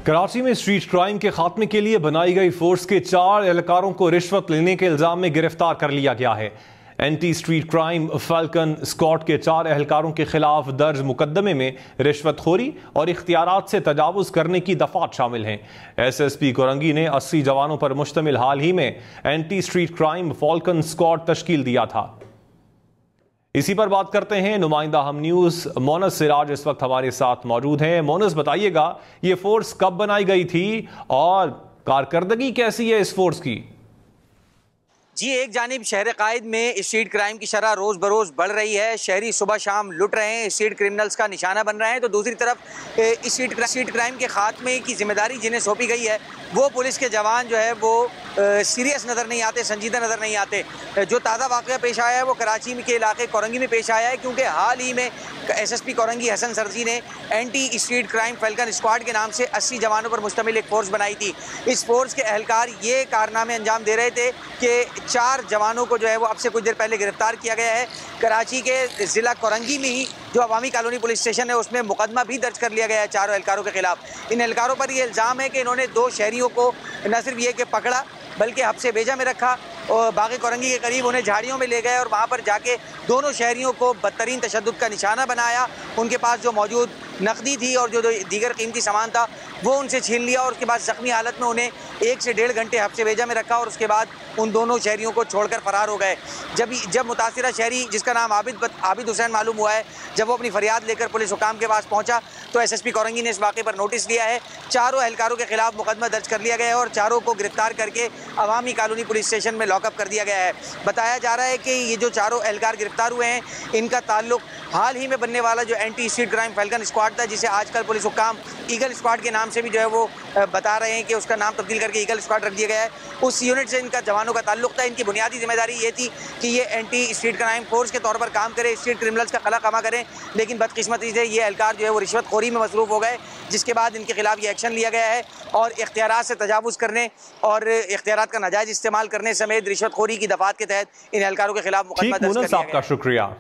कराची में street crime के खात्मे के लिए बनाई गई फोर्स के 4 एहलकारों को रिश्वत लेने के इल्जाम में गिरफ्तार कर लिया गया है। Anti street crime falcon squad के 4 एहलकारों के खिलाफ दर्ज मुकदमे में रिश्वतखोरी और इख्तियारात से तजावुज करने की दफात शामिल हैं। SSP कोरंगी ने 80 जवानों पर मुश्तमिल हाल ही में anti street crime falcon squad तश्कील दिया था। इसी पर बात करते हैं, नुमाइंदा हम न्यूज मोनस सिराज इस वक्त हमारे साथ मौजूद हैं। मोनस, बताइएगा ये फोर्स कब बनाई गई थी और कारकर्दगी कैसी है इस फोर्स की? जी, एक जानिब शहर कायद में स्ट्रीट क्राइम की शरह रोज़ बरोज़ बढ़ रही है। शहरी सुबह शाम लुट रहे हैं, स्ट्रीट क्रिमिनल्स का निशाना बन रहे हैं। तो दूसरी तरफ स्ट्रीट क्राइम के खात्मे की जिम्मेदारी जिन्हें सौंपी गई है वो पुलिस के जवान जो है वो सीरियस नज़र नहीं आते, संजीदा नज़र नहीं आते। जो ताज़ा वाक़या पेश आया है वो कराची के इलाके कोरंगी में पेश आया है, क्योंकि हाल ही में SSP कोरंगी हसन सरजी ने anti street crime falcon squad के नाम से 80 जवानों पर मुश्तमिल एक फोर्स बनाई थी। इस फोर्स के एहलकार ये कारनामे अंजाम दे रहे थे कि 4 जवानों को जो है वो अब से कुछ देर पहले गिरफ्तार किया गया है। कराची के ज़िला कोरंगी में ही जो अवामी कॉलोनी पुलिस स्टेशन है उसमें मुकदमा भी दर्ज कर लिया गया है 4 एहलकारों के खिलाफ। इन एहलकारों पर यह इल्ज़ाम है कि इन्होंने 2 शहरियों को न सिर्फ ये कि पकड़ा बल्कि हब्से बेजा में रखा और बागी कोरंगी के करीब उन्हें झाड़ियों में ले गए और वहाँ पर जाके दोनों शहरियों को बदतरीन तशद्दुद का निशाना बनाया। उनके पास जो मौजूद नकदी थी और जो दीगर कीमती सामान था वो उनसे छीन लिया और उसके बाद ज़ख्मी हालत में उन्हें 1 से 1.5 घंटे हब्से बेजा में रखा और उसके बाद उन दोनों शहरियों को छोड़कर फरार हो गए। जब मुतासिरा शहरी, जिसका नाम आबिद हुसैन मालूम हुआ है, जब वो अपनी फरियाद लेकर पुलिस हुकाम के पास पहुंचा तो SSP कोरंगी ने इस वाक़े पर नोटिस लिया है। 4 एहलकारों के खिलाफ मुकदमा दर्ज कर लिया गया है और 4 को गिरफ्तार करके अवामी कॉलोनी पुलिस स्टेशन में लॉकअप कर दिया गया है। बताया जा रहा है कि ये जो 4 एहलकार गिरफ्तार हुए हैं इनका ताल्लुक हाल ही में बनने वाला जो anti street crime falcon squad था, जिसे आजकल पुलिस हुकाम ईगल स्क्वाड के नाम से भी जो है वो बता रहे हैं कि उसका नाम तब्दील करके ईगल स्क्वाड रख दिया गया है, उस यूनिट से इनका जवानों का ताल्लुक था। इनकी बुनियादी जिम्मेदारी ये थी कि ये एंटी स्ट्रीट क्राइम फोर्स के तौर पर काम करे, स्ट्रीट क्रिमिनल्स का कला कमा करें। लेकिन बदकिस्मती से ये एहलकार जो है वो रिश्वतखोरी में मसरूफ़ हो गए, जिसके बाद इनके खिलाफ ये एक्शन लिया गया है और इख्तियारात से तजावुज़ करने और इख्तियारात का नाजायज़ इस्तेमाल करने समेत रिश्वतखोरी की दफ़ात के तहत इन एहलकारों के खिलाफ मुकदमा दर्ज कर लिया गया है। आपका शुक्रिया।